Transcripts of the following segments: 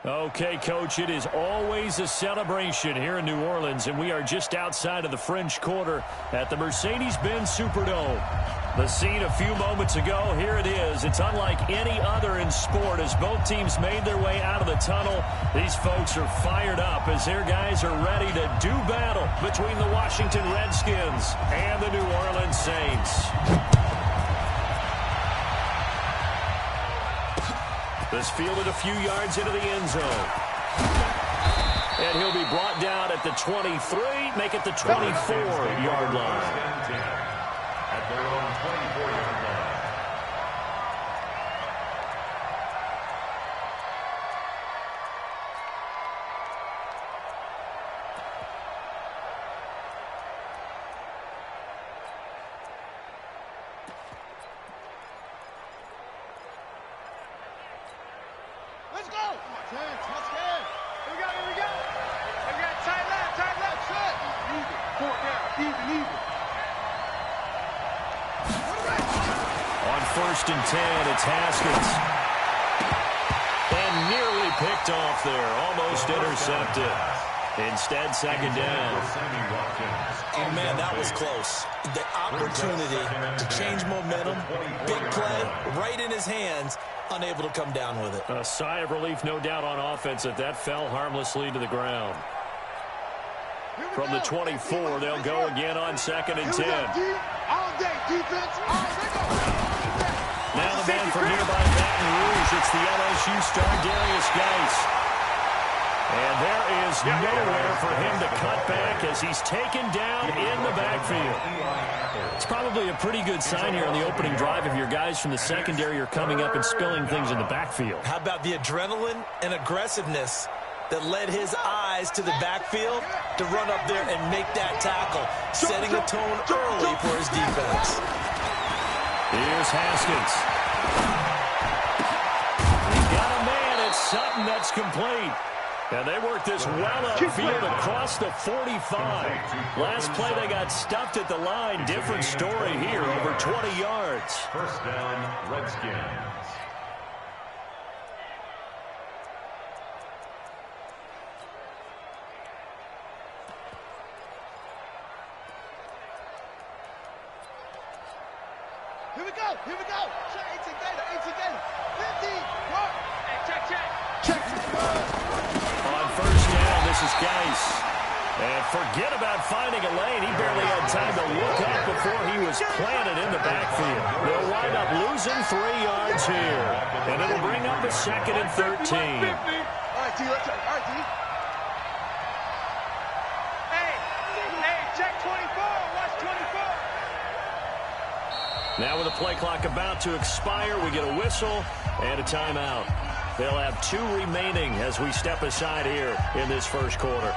Okay, Coach, it is always a celebration here in New Orleans, and we are just outside of the French Quarter at the Mercedes-Benz Superdome. The scene a few moments ago, here it is. It's unlike any other in sport as both teams made their way out of the tunnel. These folks are fired up as their guys are ready to do battle between the Washington Redskins and the New Orleans Saints. This fielded a few yards into the end zone. And he'll be brought down at the 23, make it the 24-yard line. At their own 24-yard line. Let's go! Let's go! Here we go, here we go! We got tight left, shut! Even, fourth down, even. On 1st and 10, it's Haskins. And nearly picked off there, almost intercepted. Instead, 2nd down. Oh, man, that was close. The opportunity to change momentum, big play, right in his hands, unable to come down with it. A sigh of relief, no doubt, on offense that fell harmlessly to the ground. From the 24, they'll go again on 2nd and 10. All day, defense, all day. Now the man from nearby Baton Rouge, it's the LSU star Darius Geis. And there is nowhere for him to cut back as he's taken down in the backfield. It's probably a pretty good sign here on the opening drive if your guys from the secondary are coming up and spilling things in the backfield. How about the adrenaline and aggressiveness that led his eyes to the backfield to run up there and make that tackle, setting a tone early for his defense. Here's Haskins. He's got a man. It's Sutton that's complete. And they work this well upfield across the 45. Last play they got stuffed at the line. Different story here, over 20 yards. First down, Redskins. Here we go. 18 Gator. 50, work. Hey, check. On 1st down, this is Geis. And forget about finding a lane. He barely had time to look up before he was planted in the backfield. They'll wind up losing 3 yards here. And it'll bring up a 2nd and 13. All right, D, let's go. All right, D. Hey, check 24. Watch 24. Now with the play clock about to expire, we get a whistle and a timeout. They'll have 2 remaining as we step aside here in this first quarter.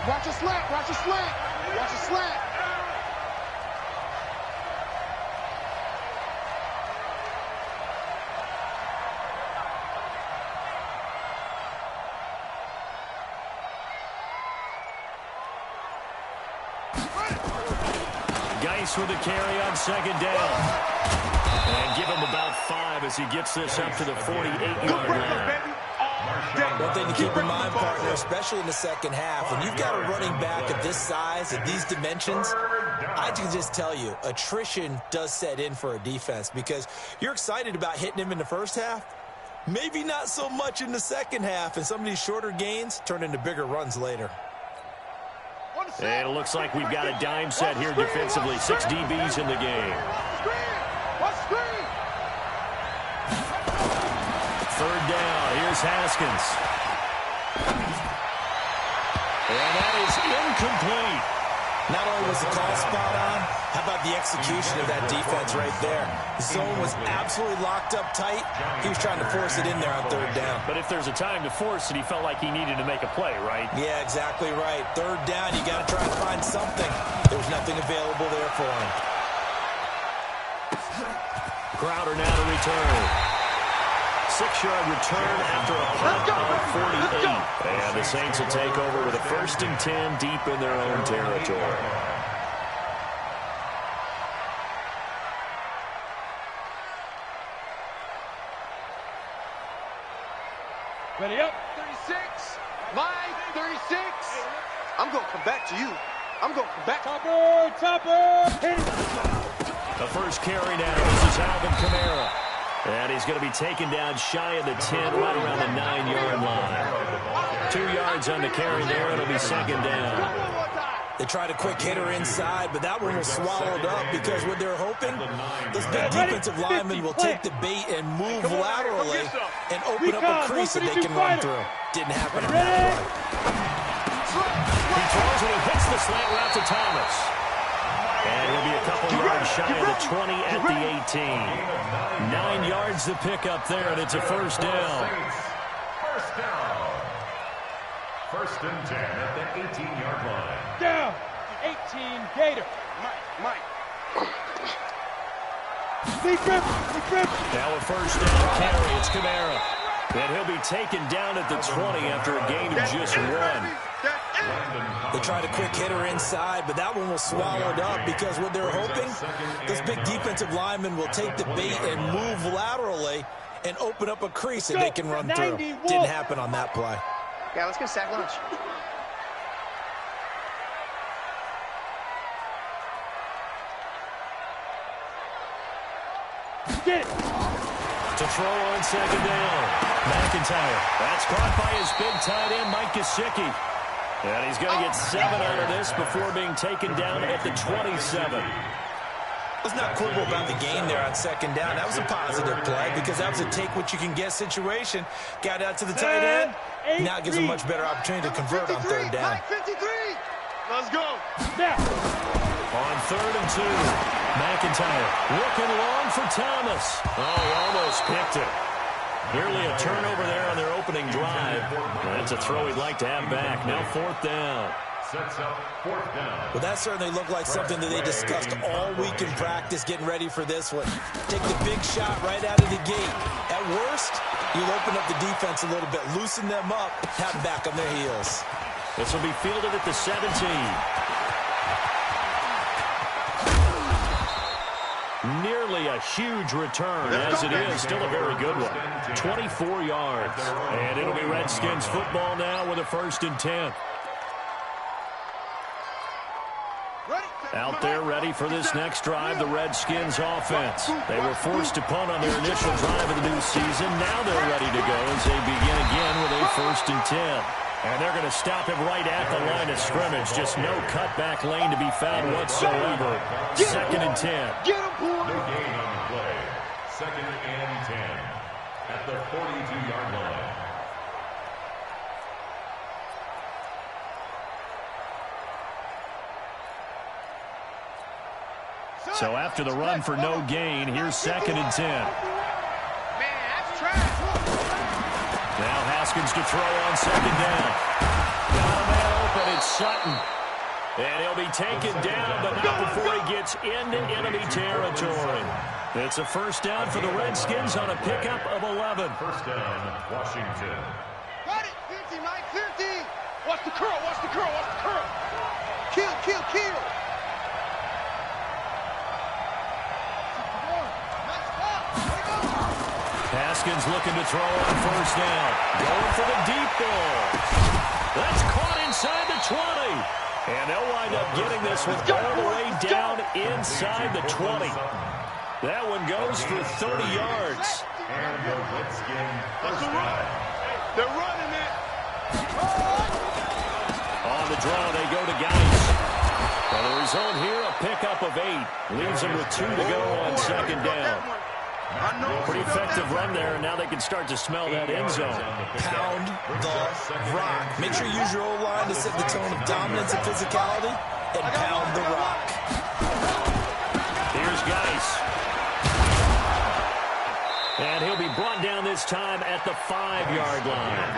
Watch a slant. Watch a slant. Geis with the carry on 2nd down. And give him about 5 as he gets this up to the 48-yard line. One thing to keep in mind, partner, especially in the second half, when you've got a running back of this size, of these dimensions, I can just tell you, attrition does set in for a defense because you're excited about hitting him in the first half, maybe not so much in the second half, and some of these shorter gains turn into bigger runs later. And it looks like we've got a dime set here defensively. 6 DBs in the game. Third down. Here's Haskins. And that is incomplete. Not only was the call spot on, how about the execution of that defense right there? The zone was absolutely locked up tight. He was trying to force it in there on third down. But if there's a time to force it, he felt like he needed to make a play, right? Yeah, exactly right. Third down, you got to try and find something. There's nothing available there for him. Crowder now to return. 6-yard return after a punt of 48. And the Saints will take over with a 1st and 10 deep in their own territory. Ready up. 36. Line 36. I'm going to come back to you. I'm going to come back. Topper. Hit it. The first carry now. This is Alvin Kamara. And he's going to be taken down shy of the 10, right around the 9-yard line. 2 yards on the carry there. It'll be 2nd down. They tried a quick hitter inside, but that one was swallowed up because what they're hoping, this big defensive lineman will take the bait and move laterally and open up a crease that they can run through. Didn't happen on that play. He throws and he hits the slant route to Thomas. And he'll be a couple yards shy of the 20 at the 18. 9 yards to pick up there, and it's a 1st down. First down. 1st and 10 at the 18-yard line. Down. 18 Gator. Mike. Big rip. Now a 1st down carry. It's Kamara. And he'll be taken down at the 20 after a gain of just 1. They tried a quick hitter inside, but that one was swallowed up because what they're hoping, this big defensive lineman will take the bait and move laterally and open up a crease that they can run through. Didn't happen on that play. Yeah, let's get sack lunch. Get it. To throw on 2nd down. McIntyre. That's caught by his big tight end, Mike Gesicki. And he's going to get 7 out of this before being taken down at the 27. Let's not quibble about the game there on 2nd down. That was a positive play because that was a take-what-you-can-get situation. Got out to the tight end. Now it gives him a much better opportunity to convert on 3rd down. 53. Let's go. On 3rd and 2, McIntyre looking long for Thomas. Oh, he almost picked it. Nearly a turnover there on their opening drive. That's a throw he'd like to have back. Now 4th down. Sets up 4th down. Well, that certainly looked like something that they discussed all week in practice, getting ready for this one. Take the big shot right out of the gate. At worst, you'll open up the defense a little bit, loosen them up, have them back on their heels. This will be fielded at the 17. Nearly a huge return, as it is. Still a very good one. 24 yards. And it'll be Redskins football now with a 1st and 10. Out there ready for this next drive, the Redskins offense. They were forced to punt on their initial drive of the new season. Now they're ready to go as they begin again with a 1st and 10. And they're going to stop him right at the line of scrimmage. Just no cutback lane to be found whatsoever. 2nd and 10. Get him, boy. No gain on the play. 2nd and 10 at the 42-yard line. So after the run for no gain, here's 2nd and 10. Man, that's trash. Now Haskins to throw on 2nd down. Got a man open, it's Sutton. And he'll be taken down, but not before he gets into enemy territory. It's a 1st down for the Redskins on a pickup of 11. 1st down, Washington. Got it. 50, Mike, 50. Watch the curl. Kill. Haskins looking to throw on 1st down. Going for the deep ball. That's caught inside the 20. And they'll wind up getting this one all the way down inside the 20. That one goes for 30 yards. And the Redskins first down. They're running it. On the draw, they go to Geis. And the result here, a pickup of 8. Leaves them with 2 to go on 2nd down. Pretty effective run there, and now they can start to smell that end zone. Pound the rock. Make sure you use your O-line to set the tone of dominance and physicality, and pound the rock. Here's Geis. And he'll be brought down this time at the 5-yard line.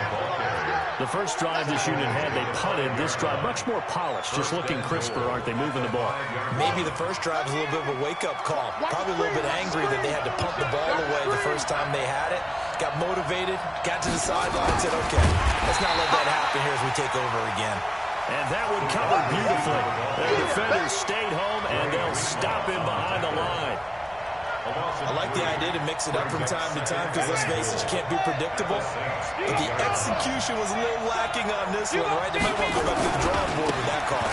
The first drive this unit had, they punted. This drive, much more polished, just looking crisper, aren't they, moving the ball? Maybe the first drive was a little bit of a wake-up call. Probably a little bit angry that they had to punt the ball away the first time they had it. Got motivated, got to the sideline, and said, okay, let's not let that happen here as we take over again. And that one covered beautifully. The defenders stayed home, and they'll stop him behind the line. I like the idea to mix it up from time to time because, let's face it, you can't be predictable. But the execution was a little lacking on this one, right? They might want to go back to the drawing board with that call.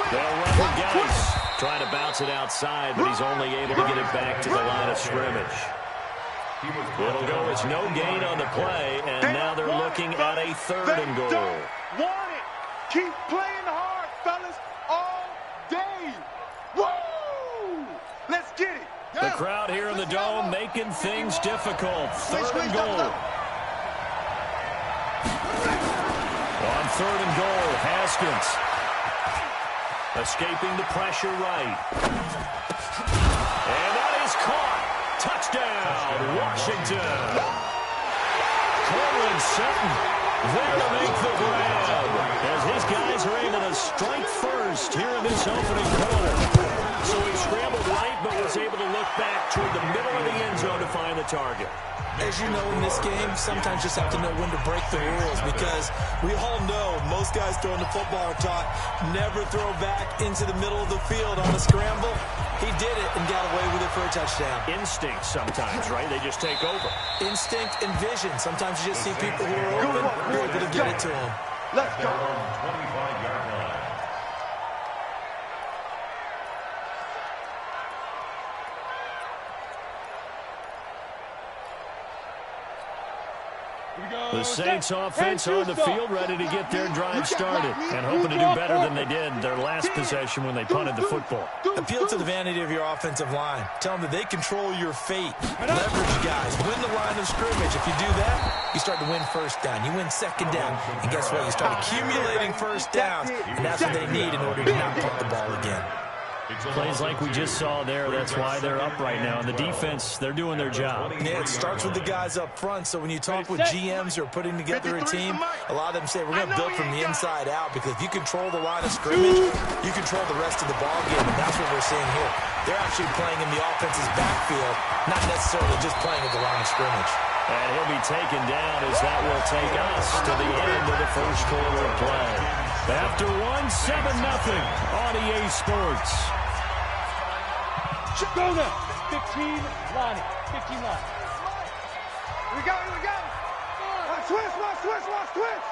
They'll run with Geis. Trying to bounce it outside, but he's only able to get it back to the line of scrimmage. It'll go as no gain on the play, and now they're looking at a 3rd and goal. Want it. Keep playing hard, fellas, all day. Woo! Let's get it. The crowd here in the Dome making things difficult. 3rd and goal. On 3rd and goal, Haskins. Escaping the pressure right. And that is caught. Touchdown, Washington. Cortland Sutton there to make the grab. As his guys are able to strike first here in this opening quarter. So he scrambled right, but was able to look back toward the middle of the end zone to find the target. As you know, in this game, sometimes you just have to know when to break the rules because we all know most guys throwing the football are taught never throw back into the middle of the field on a scramble. He did it and got away with it for a touchdown. Instinct sometimes, right? They just take over. Instinct and vision. Sometimes you just see people who are open, you're able to get it to them. Let's go. 25-yard line. The Saints offense on the field, ready to get their drive started and hoping to do better than they did their last possession when they punted the football. Appeal to the vanity of your offensive line. Tell them that they control your fate. Leverage guys. Win the line of scrimmage. If you do that, you start to win first down. You win second down. And guess what? You start accumulating first downs. And that's what they need in order to not punt the ball again. Plays like we just saw there, that's why they're up right now. And the defense, they're doing their job. Yeah, it starts with the guys up front. So when you talk with GMs who are putting together a team, a lot of them say, we're going to build from the inside out because if you control the line of scrimmage, you control the rest of the ball game. And that's what we're seeing here. They're actually playing in the offense's backfield, not necessarily just playing at the line of scrimmage. And he'll be taken down as that will take us to the end of the first quarter of play. After 1-7-0 on EA Sports. Go now. 15 line. 15 line. Here we go. Switch.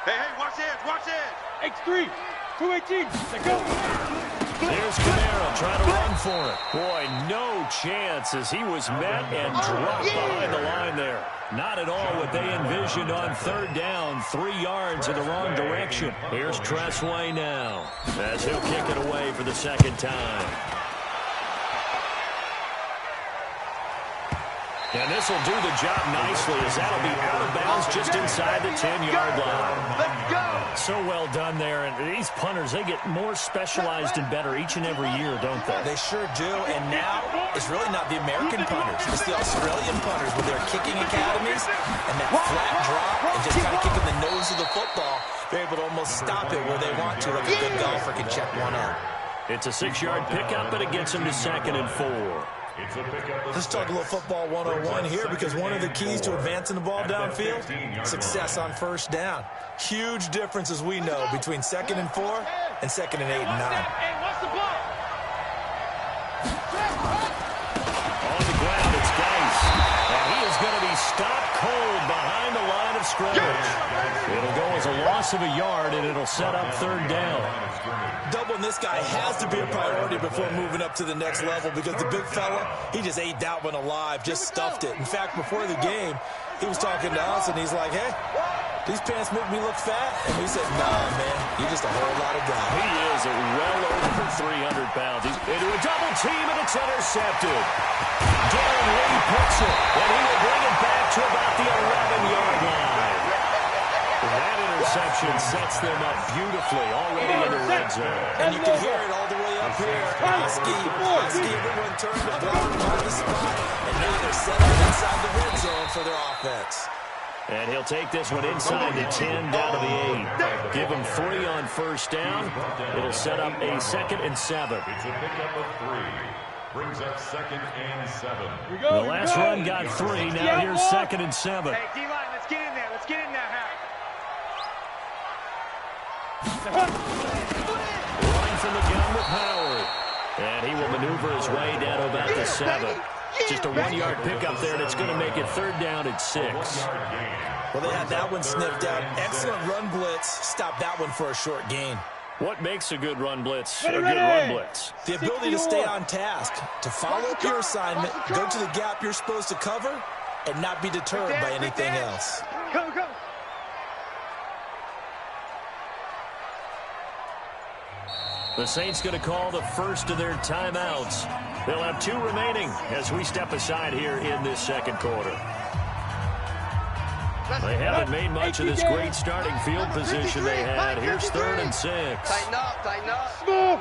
Hey, watch edge. X3. 218. Let's go. There's Camaro trying to run for it. Boy, no chance as he was met and dropped behind the line there. Not at all what they envisioned on 3rd down, 3 yards in the wrong direction. Here's Tressway now as he'll kick it away for the second time. And this will do the job nicely as that'll be out of bounds just inside the 10-yard line. Let's go. So well done there. And these punters, they get more specialized and better each and every year, don't they? They sure do. And now it's really not the American punters. It's the Australian punters with their kicking academies and that flat drop and just kind of kicking the nose of the football. They're able to almost stop it where they want to, like a good golfer can check one out. It's a 6-yard pickup, but it gets them to 2nd and 4. Let's talk a little football 101 here because one of the keys to advancing the ball downfield, success on first down. Huge difference, as we know, between 2nd and 4 and 2nd and 8 and 9. On the ground, it's Geis. And he is going to be stopped cold behind the line of scrimmage. It'll go as a loss of a yard, and it'll set up 3rd down. Doubling this guy has to be a priority before moving up to the next level because the big fella, he just ate that one alive, just stuffed it. In fact, before the game, he was talking to us, and he's like, hey, these pants make me look fat? And we said, nah, man, you're just a whole lot of guy. He is well over 300 pounds. He's into a double team, and it's intercepted. Darren Lee picks it, and he will bring it back to about the 11-yard line. That interception sets them up beautifully already in the red zone. And you can hear it all the way up here. Husky, everyone turned to block on the spot. And now they're set up inside the red zone for their offense. And he'll take this one inside the 10, down to the 8. Give him 3 on first down. It'll set up a 2nd and 7. It's a pickup of 3. Brings up 2nd and 7. The last run got 3. Now here's 2nd and 7. Hey, D-line, let's get in there. Let's get in there, Running from the gun with Howard. And he will maneuver his way down to about the 7. Just a 1-yard pickup there, and it's going to make it 3rd down at 6. Well, they had that one sniffed out. Excellent run blitz. Stop that one for a short gain. What makes a good run blitz a good run blitz? The ability to stay on task, to follow up your assignment, go to the gap you're supposed to cover, and not be deterred by anything else. Go. The Saints going to call the first of their timeouts. They'll have 2 remaining as we step aside here in this 2nd quarter. They haven't made much of this great starting field position they had. Here's 3rd and 6. Tighten up. Smooth.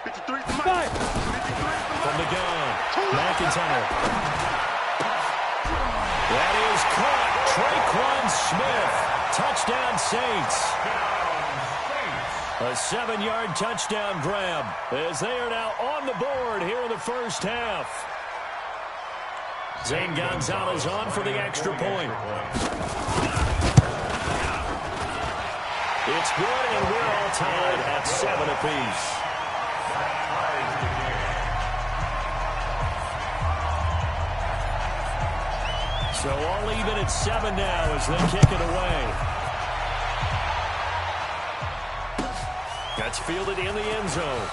53 From the gun, McIntyre. That is caught. Traquan Smith. Touchdown Saints. A 7-yard touchdown grab as they are now on the board here in the first half. Zane Gonzalez on for the extra point. It's good, and we're all tied at 7 apiece. So all even at 7 now as they kick it away. That's fielded in the end zone.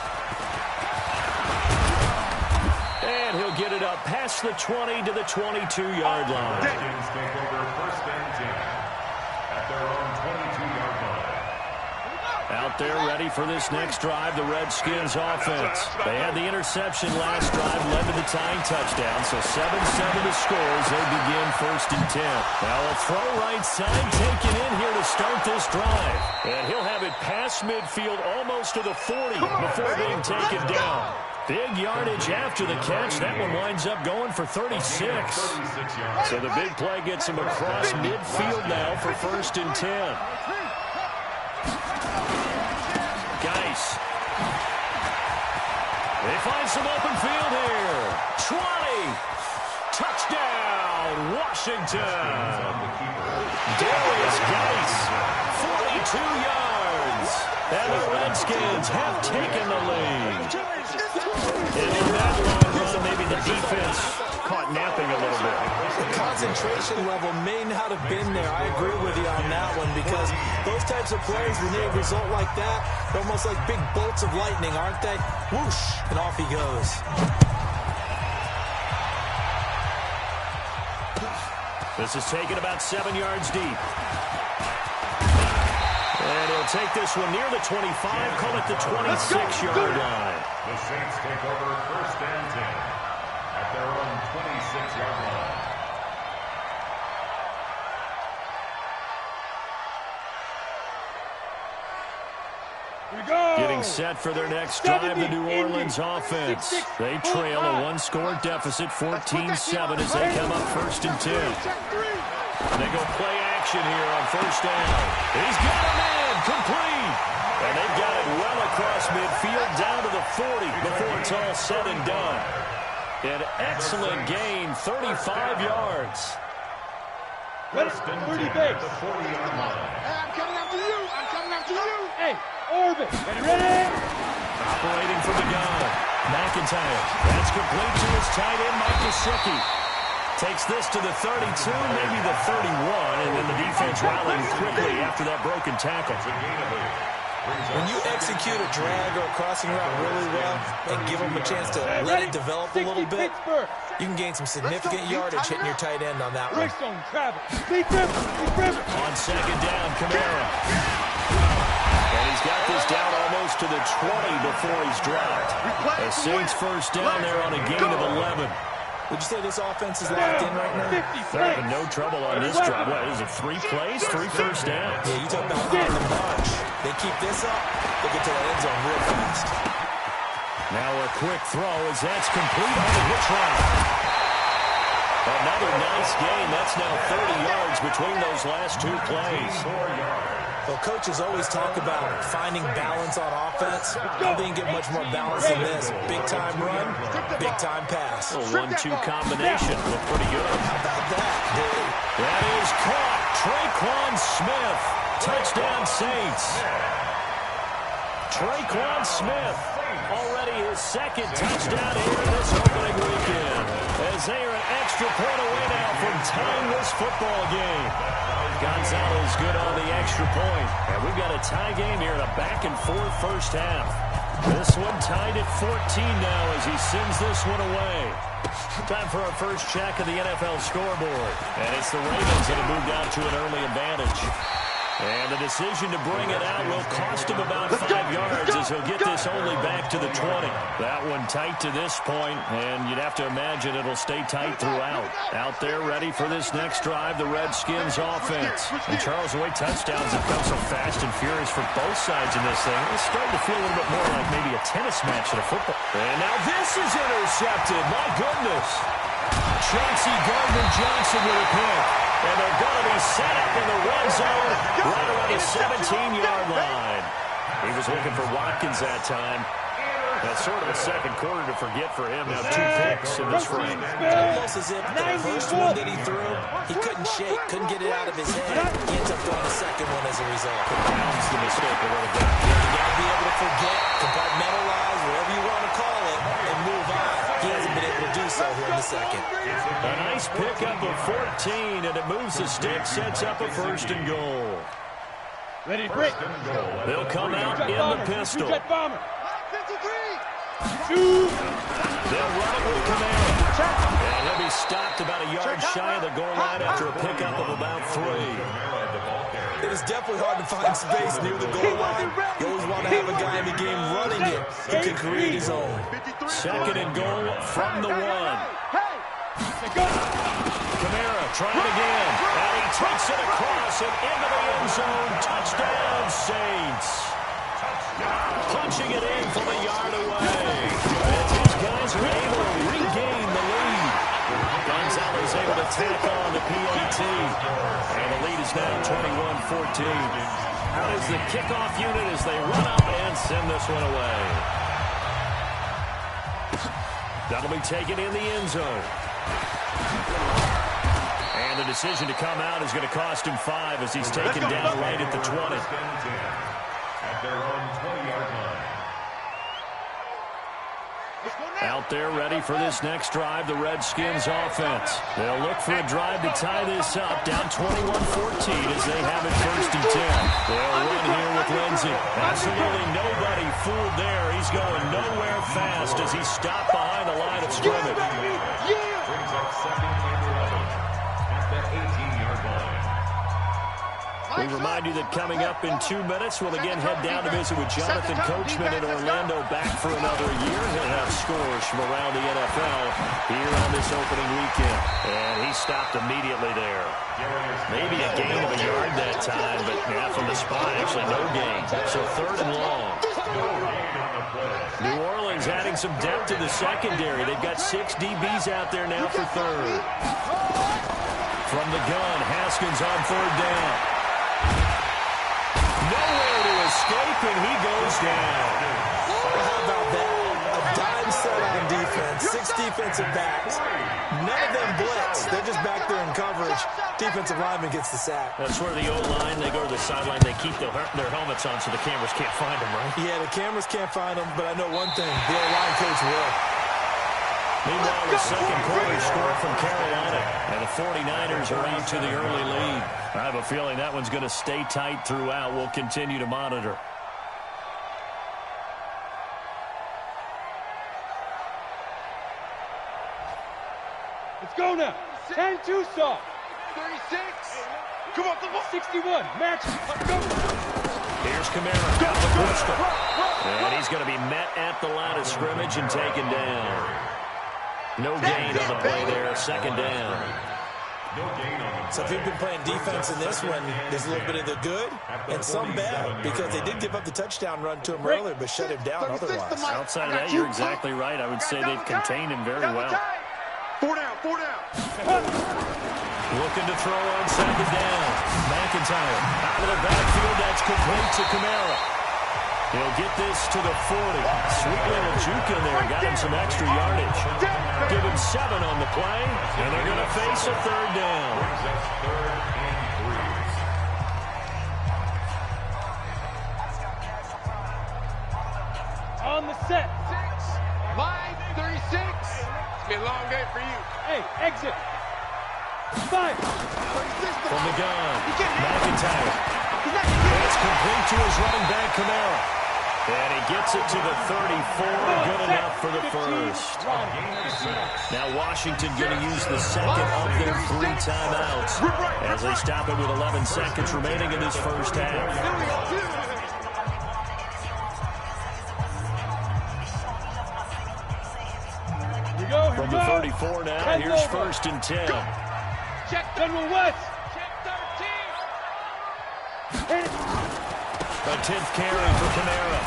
And he'll get it up past the 20 to the 22-yard line. Redskins take over 1st and 10 at their own 22-yard line. Out there ready for this next drive, the Redskins offense. They had the interception last drive, led to the tying touchdown, so 7-7 to score as they begin 1st and 10. Now a throw right side taken in here to start this drive. And he'll have it past midfield almost to the 40 before being taken down. Big yardage after the catch. That one winds up going for 36. So the big play gets him across midfield now for 1st and 10. Geis. They find some open field here. 20. Touchdown, Washington. Darius Geis, 42 yards. And the Redskins have taken the lead. And in that long run, maybe the defense caught napping a little bit. The concentration level may not have been there. I agree with you on that one because those types of plays, when they result like that, they're almost like big bolts of lightning, aren't they? Whoosh, and off he goes. This is taken about 7 yards deep. And he'll take this one near the 25, call it the 26-yard line. The Saints take over 1st and 10 at their own 26-yard line. Getting set for their next drive, the New Orleans offense. They trail a 1-score deficit, 14-7 as they come up 1st and 10. And they go play action here on 1st down. He's got a man complete. And they've got it well across midfield down to the 40 before it's all said and done. An excellent gain, 35 yards. 1st and 10 at the 40-yard line. Hey, I'm coming after you. I'm coming after you. Hey, Orbit, ready? Operating from the gun. McIntyre. That's complete to his tight end, Mike Gesicki. Takes this to the 32, maybe the 31, and then the defense rallying quickly after that broken tackle. When you execute a drag or a crossing route really well and give them a chance to let it develop a little bit, you can gain some significant yardage hitting your tight end on that one. On 2nd down, Kamara. And he's got this down almost to the 20 before he's dropped. The Saints 1st down there on a gain of 11. Would you say this offense is locked in right now? They're having no trouble on this drive. What is it, 3 plays, 3 first downs? Yeah, you talk about on the march. They keep this up, they'll get to the end zone real fast. Now a quick throw as that's complete on the hitch route. Another nice gain. That's now 30 yards between those last 2 plays. Well, coaches always talk about finding balance on offense. I think get much more balance than this. Big-time run, big-time pass. A 1-2 combination. Look pretty good. How about that, dude? That is caught. Traquan Smith. Touchdown, Saints. Traquan Smith. Already his 2nd touchdown here this opening weekend. As they are an extra point away now from tying this football game. Gonzalez good on the extra point. And we've got a tie game here in a back-and-forth first half. This one tied at 14 now as he sends this one away. Time for our first check of the NFL scoreboard. And it's the Ravens that have moved out to an early advantage. And the decision to bring it out will cost him about 5 yards as he'll get this only back to the 20. That one tight to this point, and you'd have to imagine it'll stay tight throughout. Out there ready for this next drive, the Redskins offense. And Charles, the way touchdowns have come so fast and furious for both sides in this thing, it's starting to feel a little bit more like maybe a tennis match than a football. And now this is intercepted. My goodness. Chauncey Gardner-Johnson with a pick. And they're going to be set up in the red zone right around the 17-yard line. He was looking for Watkins that time. That's sort of a second quarter to forget for him. Now 2 picks in this frame. Almost as if the first one that he threw, he couldn't shake, couldn't get it out of his head. He ends up throwing the second one as a result. Pounds the mistake a little bit. You got to be able to forget, compartmentalize, whatever you want to call it, and move on. He hasn't been able to do so here in the second. A nice pickup of 14, and it moves the stick, sets up a 1st and goal. Ready, break. They'll come out in the pistol. Two. They'll run it with Kamara. And he'll be stopped about a yard shy of the goal line after a pickup of about 3. It is definitely hard to find space near the goal line. You always want to have a guy in the game running it who can create his own. 2nd and goal from the 1. Kamara trying again. And he takes it across and into the end zone. Touchdown, Saints. Punching it in from a yard away. As his guys are able to regain the lead. Gonzalez able to tack on the PAT. And the lead is now 21-14. Out is the kickoff unit as they run up and send this one away. That'll be taken in the end zone. And the decision to come out is going to cost him 5 as he's taken down right at the 20. At their own 20-yard line. Out there ready for this next drive, the Redskins offense. They'll look for a drive to tie this up, down 21-14 as they have it 1st and 10. They'll run here with Lindsey. Absolutely nobody fooled there. He's going nowhere fast as he's stopped behind the line of scrimmage. Brings up 2nd and 11 at the 18-yard line. We remind you that coming up in 2 minutes, we'll again head down to visit with Jonathan Coachman in Orlando, back for another year. He'll have scores from around the NFL here on this opening weekend. And he stopped immediately there. Maybe a gain of a yard that time, but from the spot, actually no gain. So 3rd and long. New Orleans adding some depth to the secondary. They've got 6 DBs out there now for 3rd. From the gun, Haskins on 3rd down. Nowhere to escape, and he goes down. How about that? A dime set on defense, 6 defensive backs. None of them blitz. They're just back there in coverage. Defensive lineman gets the sack. That's where the O-line, they go to the sideline, they keep their helmets on so the cameras can't find them, right? Yeah, the cameras can't find them, but I know one thing. The O-line coach will. Meanwhile, the second quarter scored from Carolina, and the 49ers are out to the early lead. I have a feeling that one's going to stay tight throughout. We'll continue to monitor. Let's go now. 10-2 soft. 36. Come on, come on. 61. Match. Let's go. Here's Kamara out of the pistol. And he's going to be met at the line of scrimmage and taken down. No gain on the play there, second down. So if you've been playing defense in this one, there's a little bit of the good and some bad, because they did give up the touchdown run to him earlier, but shut him down otherwise. Outside of that, you're exactly right. I would say they've contained him very well. 4 down, 4 down. Looking to throw on second down. McIntyre out of the backfield. That's complete to Kamara. He'll get this to the 40. Sweet little juke in there. Got him some extra yardage. Give him 7 on the play, and they're going to face a third down. On the set. 6, line 36. It's going to be a long day for you. Hey, exit. 5. From the gun, McIntyre. It's complete to his running back, Kamara. And he gets it to the 34. Good enough for the first. Now Washington going to use the second of their 3 timeouts as they stop it with 11 seconds remaining in this first half. From the 34 now, here's 1st and 10. Check General West. Check 13. A 10th carry for Kamara.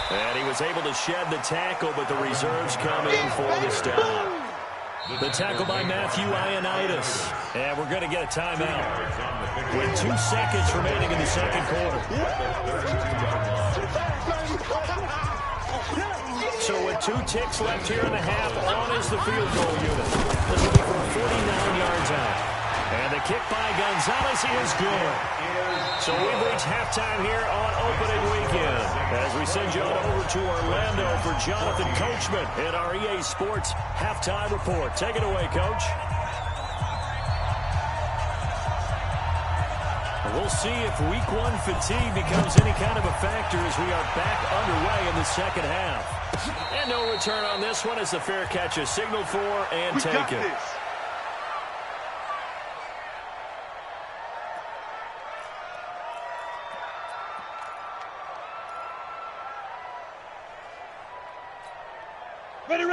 And he was able to shed the tackle, but the reserves come in for the stop. The tackle by Matthew Ioannidis. And we're going to get a timeout with 2 seconds remaining in the second quarter. So with 2 ticks left here in the half, on is the field goal unit. This will be from 49 yards out. And the kick by Gonzalez is good. So we've reached halftime here on opening weekend as we send you on over to Orlando for Jonathan Coachman in our EA Sports Halftime Report. Take it away, Coach. We'll see if Week 1 fatigue becomes any kind of a factor as we are back underway in the second half. And no return on this one as the fair catch is signaled for and taken.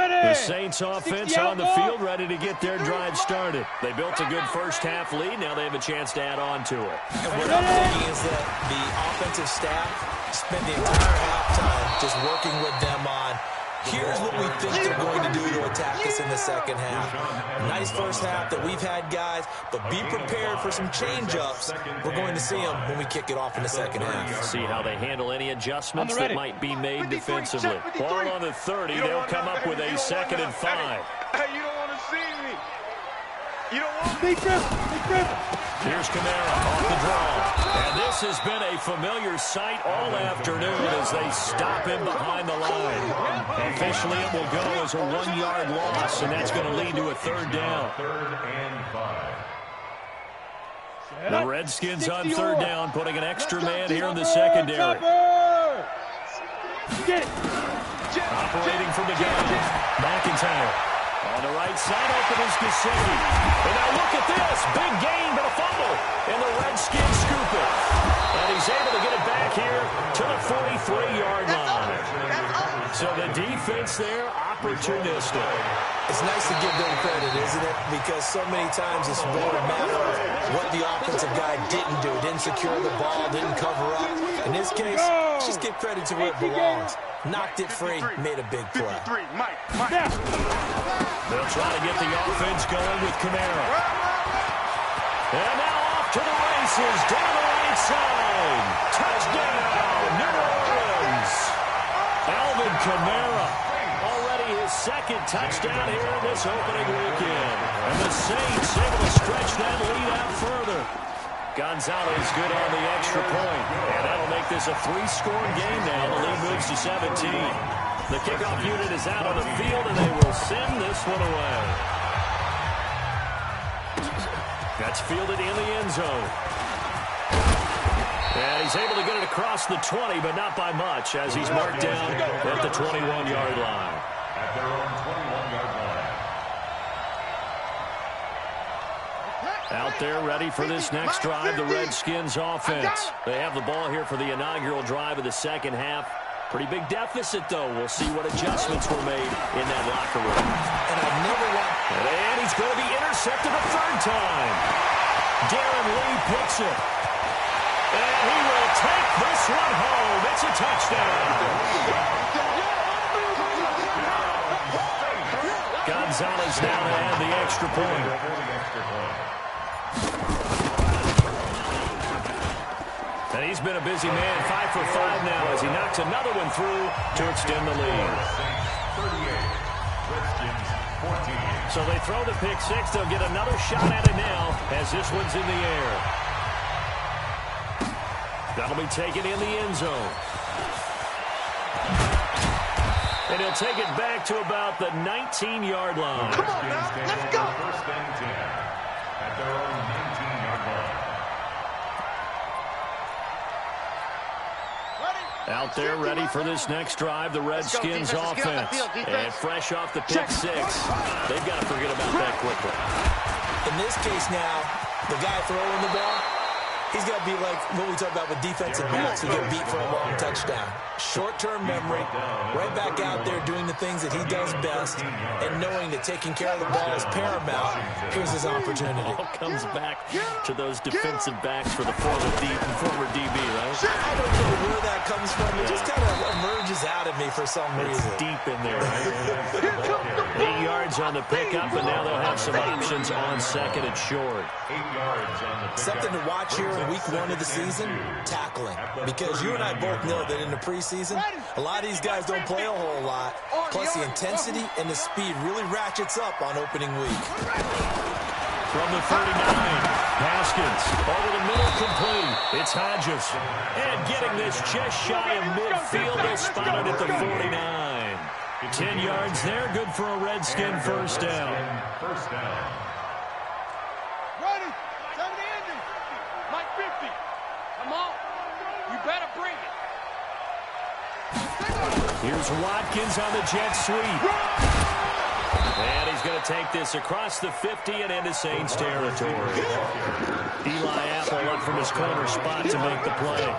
The Saints offense on the field, ready to get their drive started. They built a good first half lead. Now they have a chance to add on to it. And what I'm thinking is that the offensive staff spent the entire halftime just working with them on, here's what we think they're going to do to attack us in the second half. Nice first half that we've had, guys, but be prepared for some change-ups. We're going to see them when we kick it off in the second half. See how they handle any adjustments that might be made defensively. Ball on the 30. They'll come up with a 2nd and 5. Hey, you don't want to see me. You don't want Big grip. Here's Kamara off the draw. And this has been a familiar sight all afternoon as they stop him behind the line. Officially, it will go as a 1-yard loss, and that's going to lead to a 3rd down. 3rd and 5. The Redskins on 3rd down, putting an extra man here in the secondary. Operating from the gun, McIntyre. On the right side, open is Gesicki. And now look at this. Big gain, but a fumble. And the Redskins scoop it. And he's able to get it back here to the 43-yard line. So the defense there, opportunistic. It's nice to give them credit, isn't it? Because so many times it's more a matter of what the offensive guy didn't do. Didn't secure the ball, didn't cover up. In this case, just give credit to where it belongs. Knocked it free, made a big play. They'll try to get the offense going with Kamara. And now off to the races, down the right side. Touchdown, New Orleans. Alvin Kamara, already his 2nd touchdown here in this opening weekend. And the Saints able to stretch that lead out further. Gonzalez good on the extra point. And that'll make this a 3-score game now. The lead moves to 17. The kickoff unit is out on the field, and they will send this one away. That's fielded in the end zone. And he's able to get it across the 20, but not by much, as he's marked down at the 21-yard line. At their own 21-yard line. Out there ready for this next drive, the Redskins offense. They have the ball here for the inaugural drive of the second half. Pretty big deficit, though. We'll see what adjustments were made in that locker room. And I never want... And he's going to be intercepted a third time. Darren Lee picks it. And he will take this one home. It's a touchdown. Gonzalez now to add the extra point. And he's been a busy man, 5 for 5 now as he knocks another one through to extend the lead. So they throw the pick six. They'll get another shot at it now as this one's in the air. That'll be taken in the end zone. And he'll take it back to about the 19-yard line. Come on now, let's go. First and 10 at their own 19-yard line. Out there ready for this next drive, the Redskins offense. And fresh off the pick six, they've got to forget about that quickly. In this case now, the guy throwing the ball, he's got to be like what we talk about with defensive backs who get beat for a long touchdown. Short-term memory, right back out there doing the things that he does best, and knowing that taking care of the ball is paramount. Here's his opportunity. All comes back to those defensive backs for the former DB, right? I don't know where that comes from. It just kind of emerges out of me for some reason. It's deep in there, right? 8 yards on the pickup, and now they'll have some options on second and short. 8 yards on the pickup. Something to watch here in week 1 of the season, tackling. Because you and I both know that in the preseason, a lot of these guys don't play a whole lot. Plus the intensity and the speed really ratchets up on opening week. From the 39, Haskins over the middle, complete. It's Hodges. And getting this just shy of midfield, they'll spot it at the 49. 10 yards there, good for a Redskin first down. First down. Ready. 70 engine. Mike 50. Come on. You better bring it. Here's Watkins on the jet sweep. And he's going to take this across the 50 and into Saints territory. Eli Apple up from his corner spot to make the play.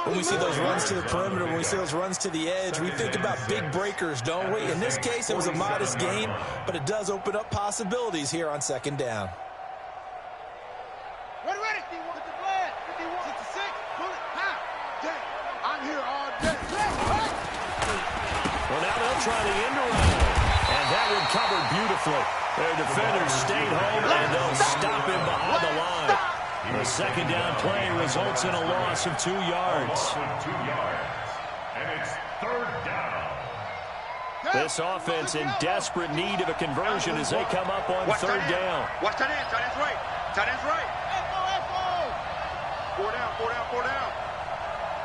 When we see those runs to the perimeter, when we see those runs to the edge, we think about big breakers, don't we? In this case, it was a modest gain, but it does open up possibilities here on second down. Ready, ready. 51. Get the flag. 51. 66. Pull it. How? Day. I'm here all day. Well, now they'll try the end around. And that one covered beautifully. Their defenders stayed home, and they'll stop him behind the line. The second down play results in a loss of 2 yards. 2 yards. And it's third down. This offense in desperate need of a conversion as they come up on third down. Watch tight end. Tight end's right. Tight end's right. Four down, 4 down.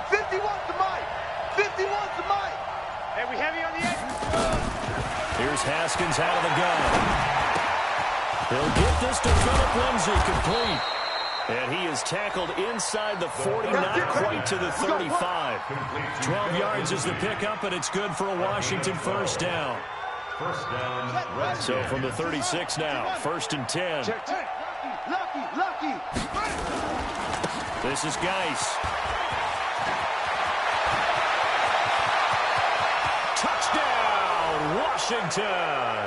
51 to Mike. 51 to Mike. Hey, we heavy on the edge. Here's Haskins out of the gun. He'll get this to Philip Lindsay, complete. And he is tackled inside the 40, not quite to the 35. 12 yards is the pickup, and it's good for a Washington first down. First down. So from the 36 now, first and 10. Lucky. This is Geis. Touchdown, Washington.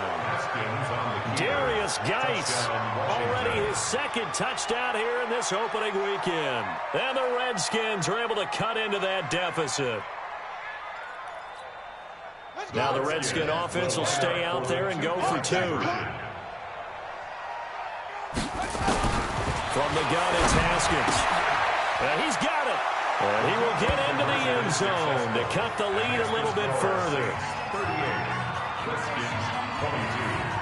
Darius Geis, already his second touchdown here in this opening weekend. And the Redskins are able to cut into that deficit. Now the Redskin offense will stay out there and go for 2. From the gun, it's Haskins. And he's got it. And he will get into the end zone to cut the lead a little bit further. 38. Redskins 22.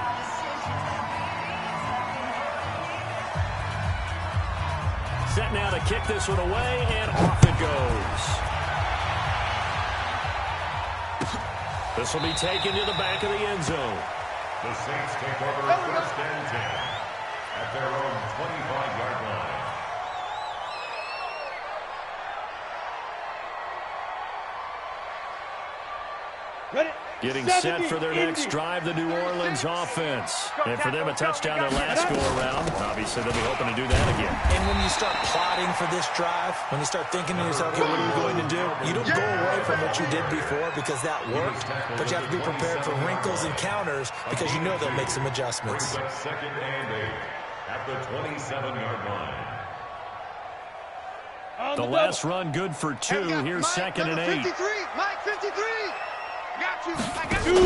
Set now to kick this one away, and off it goes. This will be taken to the back of the end zone. The Saints take over first and 10 at their own 25-yard line. Getting set for their next drive, the New Orleans offense. And for them, a touchdown their last go-around. Obviously, they'll be hoping to do that again. And when you start plotting for this drive, when you start thinking to yourself, okay, what are we going to do? You don't go away from what you did before because that worked, but you have to be prepared for wrinkles and counters because you know they'll make some adjustments. Second and 8 at the 27-yard line. The last run good for 2. Here's second and 8. 53, Mike 53. Got you. I got you.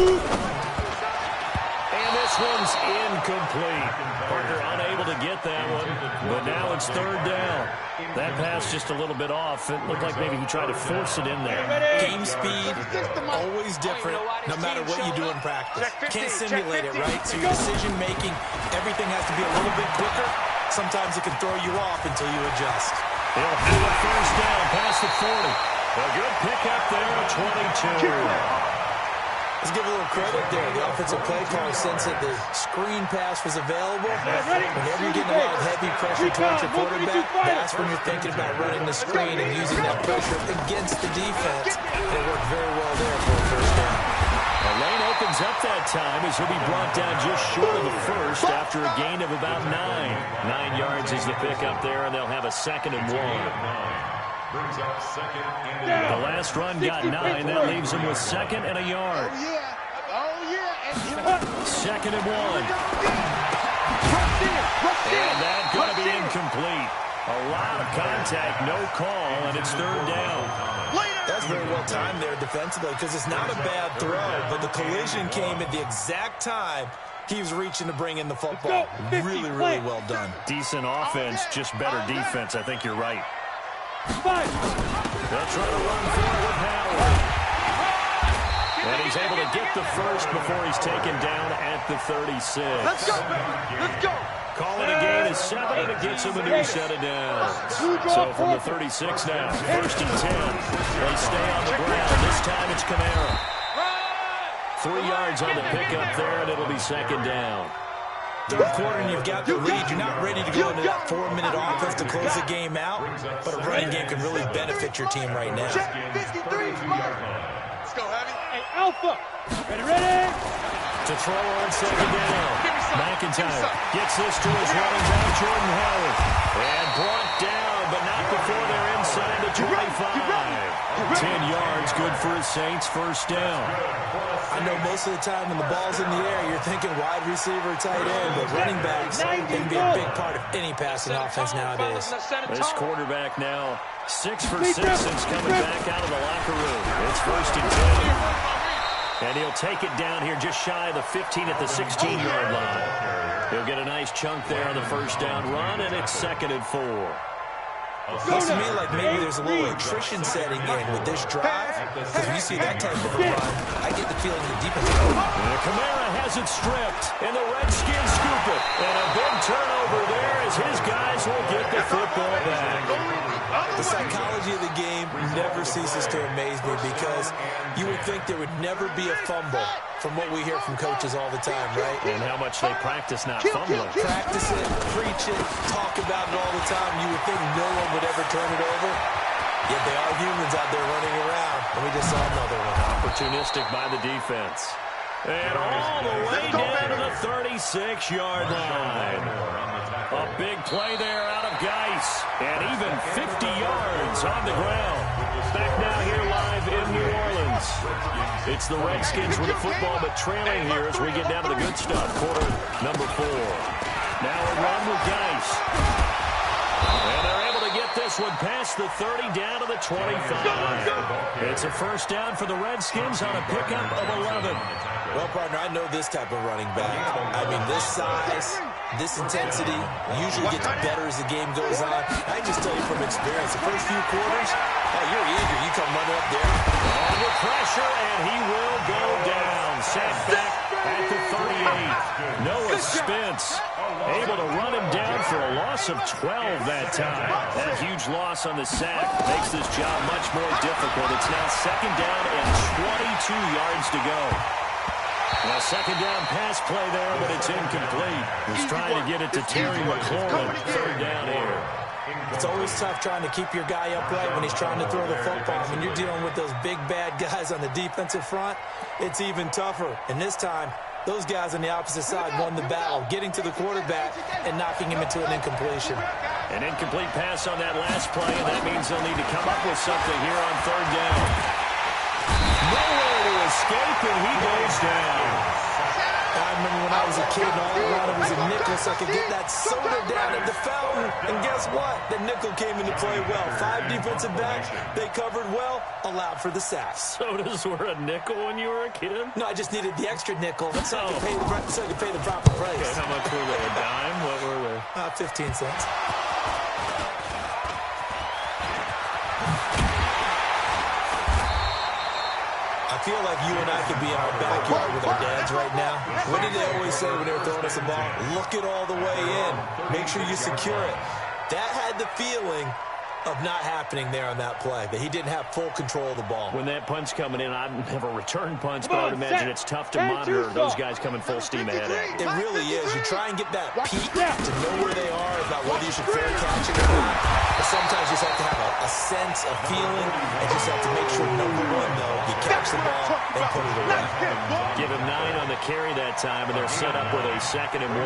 And this one's incomplete. Parker unable to get that one, but now it's third down. That pass just a little bit off. It looked like maybe he tried to force it in there. Game speed, always different, no matter what you do in practice. Can't simulate it, right? So your decision-making, everything has to be a little bit quicker. Sometimes it can throw you off until you adjust. He'll have a first down past the 40. A good pickup there at 22. Let's give a little credit there. The offensive play caller sense that the screen pass was available. Whenever you're getting a lot of heavy pressure towards your quarterback, that's when you're thinking about running the screen and using that pressure against the defense. It worked very well there for a first down. The lane opens up that time as he'll be brought down just short of the first after a gain of about 9. 9 yards is the pickup there, and they'll have a second and 1. Brings up second and The last run got 9. That leaves him with second and a yard. Oh, yeah. Oh, yeah. Second and 1. And that's going to be incomplete. A lot of contact, no call, and it's third down. That's very well timed there defensively because it's not a bad throw, but the collision came at the exact time he was reaching to bring in the football. Really, really well done. Decent offense, just better defense. I think you're right. They'll try to run forward with Howard. And he's able to get the first before he's taken down at the 36. Let's go. Let's go. Calling a gain of 7, and it gets him a new set of downs. So from the 36 now, first and 10. They stay on the ground. This time it's Kamara. 3 yards on the pickup there, and it'll be second down. Third quarter and you've got the lead. You're not ready to go into that 4-minute offense to close the game out, but a running game can really benefit your team right now. Check 53. Let's go, Heavy. Hey, Alpha. Ready? To throw on second down. McIntyre gets this to his running back, Jordan Howard. And brought down, but not before they're inside the 25. 10 yards, good for his Saints, first down. I know most of the time when the ball's in the air, you're thinking wide receiver, tight end, but running backs can be a big part of any passing offense nowadays. This quarterback now 6 for 6 since coming back out of the locker room. It's first and 10. And he'll take it down here just shy of the 15 at the 16-yard line. He'll get a nice chunk there on the first down run, and it's second and 4. Looks to me like maybe there's a little attrition setting in with this drive, because when you see that type of a run, I get the feeling the defense. And Kamara has it stripped, and the Redskins scoop it. And a big turnover there as his guys will get the football back. The psychology of the game never ceases to amaze me because you would think there would never be a fumble from what we hear from coaches all the time, right? And how much they practice not fumbling. Practice it, preach it, talk about it all the time. You would think no one would ever turn it over. Yet they are humans out there running around, and we just saw another one. Opportunistic by the defense. And all the way down to the 36-yard line. A big play there out of Geis. And even 50 yards on the ground. Back now here live in New Orleans. It's the Redskins with the football, but trailing here as we get down to the good stuff. Quarter number 4. Now a run with Geis. And they're able to get this one past the 30 down to the 25. It's a first down for the Redskins on a pickup of 11. Well, partner, I know this type of running back. I mean, this size, this intensity usually gets better as the game goes on. I just tell you from experience, the first few quarters, oh, you're eager. You come running up there. Under pressure, and he will go down. Set back at the 38. Noah Spence able to run him down for a loss of 12 that time. That huge loss on the sack makes this job much more difficult. It's now second down and 22 yards to go. Now, second down pass play there, but it's incomplete. He's trying to get it to Terry McLaurin. Third down here. It's always tough trying to keep your guy upright when he's trying to throw the football. When you're dealing with those big, bad guys on the defensive front, it's even tougher. And this time, those guys on the opposite side won the battle, getting to the quarterback and knocking him into an incompletion. An incomplete pass on that last play, and that means they'll need to come up with something here on third down. Nowhere to escape, and he goes down. I remember when I was a kid and all I wanted was a nickel so I could get that soda down at the fountain. And guess what? The nickel came into play well. 5 defensive backs, they covered well, allowed for the sacks. Sodas were a nickel when you were a kid? No, I just needed the extra nickel so I could pay the proper price. Okay, how much were they? A dime? What were they? 15 cents. I feel like you and I could be in our backyard with our dads right now. What did they always say when they were throwing us the ball? Look it all the way in. Make sure you secure it. That had the feeling of not happening there on that play, that he didn't have full control of the ball. When that punch coming in, I've never returned punch, but I would imagine it's tough to monitor those guys coming full steam ahead at. It really is. You try and get that peek to know where they are, about whether you should fair catch it or not. But sometimes you just have to have a sense, a feeling, and just have to make sure, number one, though, you catch the ball and put it away. Give him 9 on the carry that time, and they're set up with a 2nd and 1.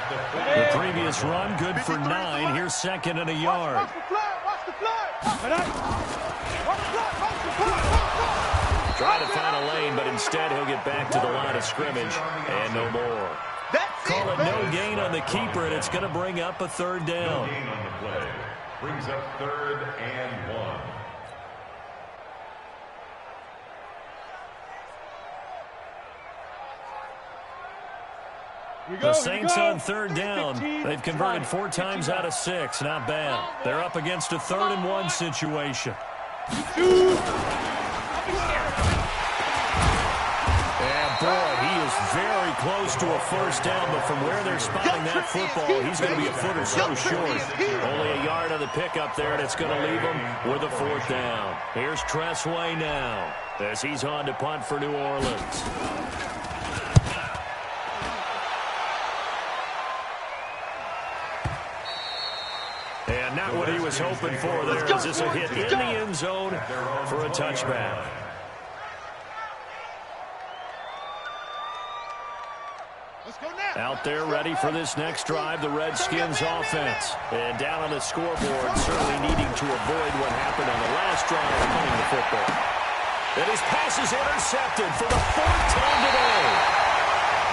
The previous run, good for 9. Here's 2nd and a yard. Watch the flag. Trying to find a lane, but instead he'll get back to the line of scrimmage and no more. Call it no gain on the keeper, and it's going to bring up a 3rd down. No gain on the play. Brings up 3rd and 1. The Saints on 3rd down. They've converted 4 times out of 6. Not bad. They're up against a 3rd and 1 situation. And boy, he is very close to a 1st down, but from where they're spotting that football, he's going to be a foot or so short. Only a yard on the pickup there, and it's going to leave him with a 4th down. Here's Tressway now as he's on to punt for New Orleans. And not what he was hoping for there. Is this a hit in the end zone for a touchback? Out there ready for this next drive, the Redskins offense. And down on the scoreboard, certainly needing to avoid what happened on the last drive, running the football. And his pass is intercepted for the 4th time today.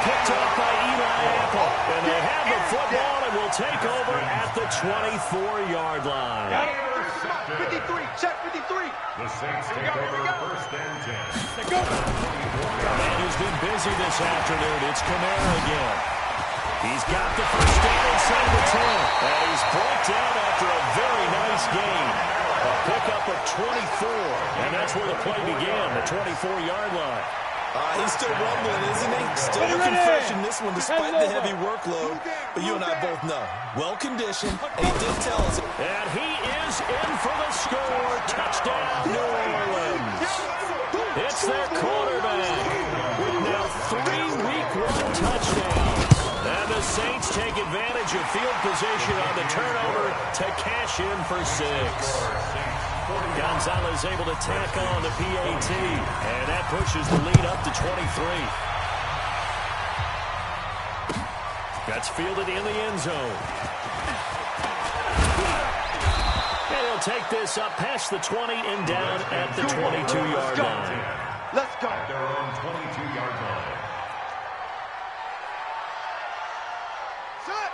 Picked up by Eli Apple. And they have the football and will take over at the 24-yard line. 53, check 53. The Saints take over 1st and 10. A man who's been busy this afternoon, it's Kamara again. He's got the 1st down inside the 10. And he's brought down after a very nice gain. A pickup of 24. And that's where the play began, the 24-yard line. He's still rumbling, isn't he? Still looking fresh in this one despite the heavy workload. But you and I both know, well-conditioned, and he did tell us. And he is in for the score. Touchdown, New Orleans. It's their quarterback with now 3 week 1 touchdowns. And the Saints take advantage of field position on the turnover to cash in for 6. Gonzalez able to tack on the PAT, and that pushes the lead up to 23. That's fielded in the end zone. And he'll take this up past the 20 and down at the 22-yard line. Let's go. At their own 22-yard line.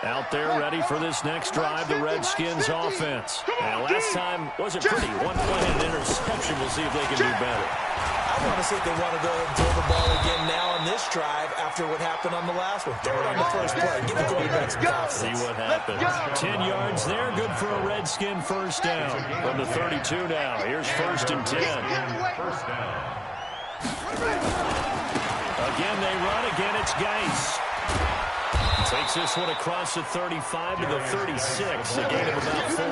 Out there ready for this next drive, the Redskins offense. And last time wasn't pretty. 1 play and an interception. We'll see if they can do better. I want to see if they want to go ahead and throw the ball again now on this drive after what happened on the last one. Throw it on the first play. Give the quarterback some confidence. See what happens. 10 yards there. Good for a Redskin 1st down. From the 32 now. Here's 1st and 10. 1st down. Again, they run. Again, it's Geis. Takes this one across the 35 to the 36. A gain of about 4.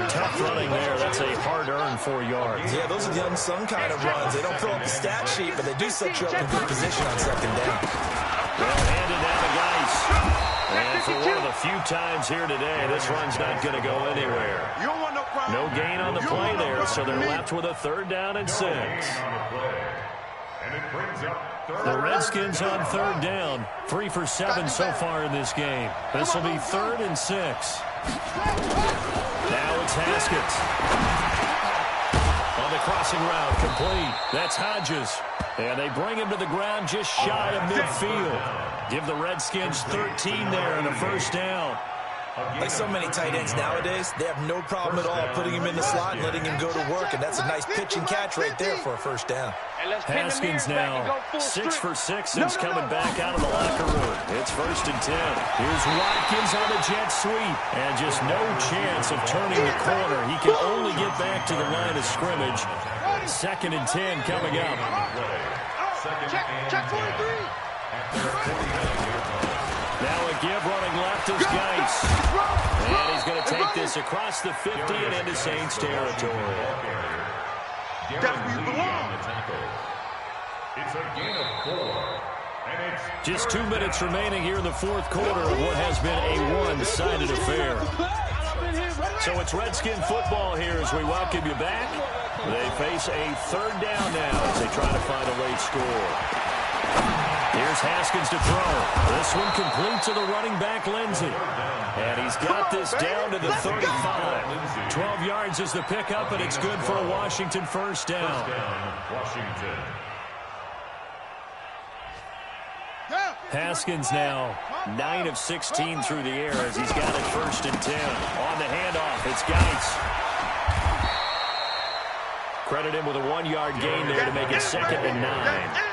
Tough running there. That's a hard-earned 4 yards. Yeah, those are the unsung kind of runs. They don't fill up the stat sheet, but they do set you up in good position on 2nd down. Well, handed down to Geis. And for one of the few times here today, this run's not going to go anywhere. You don't want no problem. No gain on the play there, so they're left with a 3rd down and 6. The Redskins on 3rd down. 3 for 7 so far in this game. This will be 3rd and 6. Now it's Haskins. On the crossing route, complete. That's Hodges. And they bring him to the ground just shy of midfield. Give the Redskins 13 there and a 1st down. Like so many tight ends nowadays, they have no problem at all putting him in the slot and letting him go to work, and that's a nice pitch and catch right there for a 1st down. Haskins now 6 for 6 since coming back out of the locker room. It's 1st and 10. Here's Watkins on the jet sweep, and just no chance of turning the corner. He can only get back to the line of scrimmage. 2nd and 10 coming up. Check 43. Now a give running left is Geis. And he's going to take this across the 50 and into Saints territory. That's where you belong. It's a gain of 4. And it's Just 2 minutes remaining here in the 4th quarter of what has been a one-sided affair. So it's Redskin football here as we welcome you back. They face a 3rd down now as they try to find a late score. Here's Haskins to throw. This one complete to the running back, Lindsey. And he's got this down to the 35. 12 yards is the pickup, and it's good for a Washington 1st down. Washington. Haskins now 9 of 16 through the air as he's got it 1st and 10. On the handoff, it's Geis. Credit him with a 1-yard gain there to make it 2nd and 9.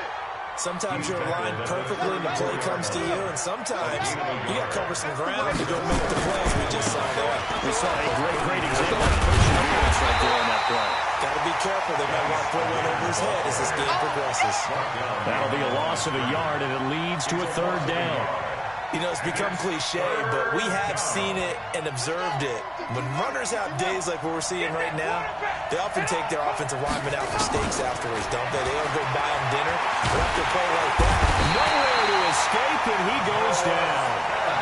Sometimes you're aligned perfectly and the play comes to you, and sometimes you got to cover some ground to go make the plays we just saw there. We saw a great example of pushing defense right there on that play. Got to be careful. They might want to throw one over his head as this game progresses. That'll be a loss of a yard, and it leads to a 3rd down. You know, it's become cliche, but we have seen it and observed it. When runners have days like what we're seeing right now, they often take their offensive linemen out for steaks afterwards, don't they? They don't go buy them dinner. But after a play like that, Nowhere to escape, and he goes down.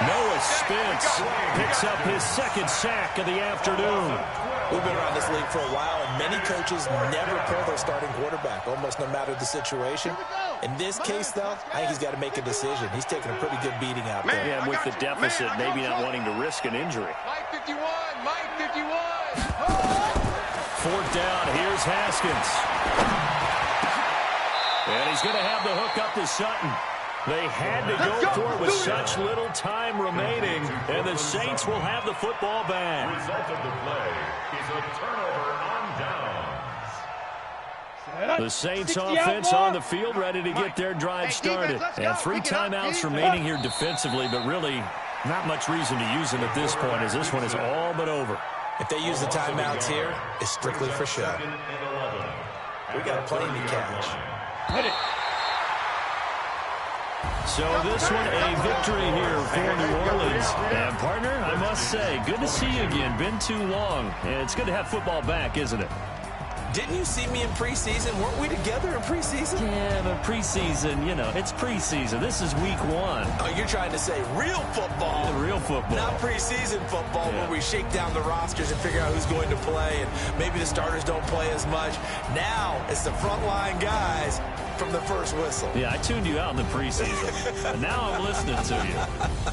Noah Spence picks up his 2nd sack of the afternoon. we've been around this league for a while, and many coaches never pull their starting quarterback, almost no matter the situation. In this case, though, I think he's got to make a decision. He's taking a pretty good beating out there. Yeah, with the deficit, maybe not wanting to risk an injury. Mike 51, Mike 51. 4th down, here's Haskins. And he's going to have the hook up to Sutton. They had to go for it with such little time remaining, and the Saints will have the football back. The result of the play is a turnover on downs. The Saints offense on the field, ready to get their drive started. And 3 timeouts remaining here defensively, but really not much reason to use them at this point, as this one is all but over. If they use the timeouts here, it's strictly for show. We got plenty to catch. So this one a victory here for New Orleans. And partner, I must say, good to see you again. Been too long. And it's good to have football back, isn't it? Didn't you see me in preseason? Weren't we together in preseason? Yeah, but preseason, you know, it's preseason. This is week 1. Oh, you're trying to say real football. Real football. Not preseason football where we shake down the rosters and figure out who's going to play, and maybe the starters don't play as much. Now it's the frontline guys from the first whistle. Yeah, I tuned you out in the preseason. And now I'm listening to you.